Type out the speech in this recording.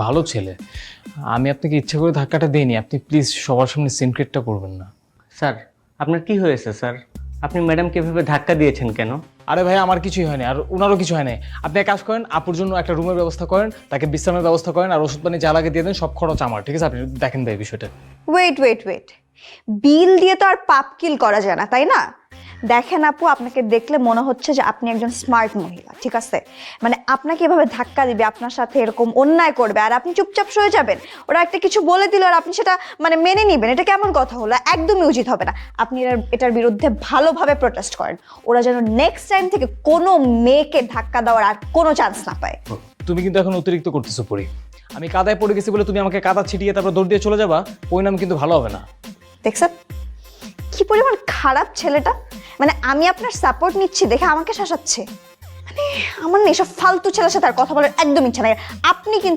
ভালো ছেলে, আমি আপনাকে ইচ্ছা করে ধাক্কাটা দিইনি। আপনি প্লিজ সবার সামনে সিনক্রেটটা করবেন না। স্যার আপনার কি হয়েছে স্যার? আপনি ম্যাডামকে এভাবে ধাক্কা দিয়েছেন কেন? আরে ভাই, আমার কিছুই হয়নি, আর ওনারও কিছু হয় নাই। আপনি এক কাজ করেন, আপুর জন্য একটা রুমের ব্যবস্থা করেন, তাকে বিশ্রামের ব্যবস্থা করেন, আর ওষুধ পানি যা লাগে দিয়ে দেন, সব খরচ আমার, ঠিক আছে? আপনি দেখেন ভাই বিষয়টা। ওয়েট, বিল দিয়ে তো আর পাপ কিল করা যায় না, তাই না? দেখেন আপু, আপনাকে দেখলে মনে হচ্ছে যে আপনি একজন স্মার্ট মহিলা, ঠিক আছে? মানে আপনাকে এভাবে ধাক্কা দিবে, আপনার সাথে এরকম অন্যায় করবে, আর আপনি চুপচাপ সয়ে যাবেন। ওরা একটা কিছু বলে দিল আর আপনি সেটা মানে মেনে নিবেন, এটা কেমন কথা হলো? একদমই উচিত হবে না। আপনি এটার বিরুদ্ধে ভালোভাবে প্রোটেস্ট করেন। ওরা যেন নেক্সট টাইম থেকে কোনো মেয়েকে ধাক্কা দেওয়ার আর কোনো চান্স না পায়। তুমি কিন্তু এখন অতিরিক্ত করতেছো পরি। আমি কাদায় পড়ে গেছি বলে তুমি আমাকে কাদা ছিটিয়ে তারপর দৌড় দিয়ে চলে যাবা, পরিণাম কিন্তু ভালো হবে না। দেখছেন কি পরিমাণ খারাপ ছেলেটা? মানে আমি আপনার সাপোর্ট নিচ্ছি দেখে আমাকে শাসাচ্ছে। মানে আমার না এসব ফালতু ছেলের সাথে আর কথা বলার একদম ইচ্ছা নাই। আপনি কিন্তু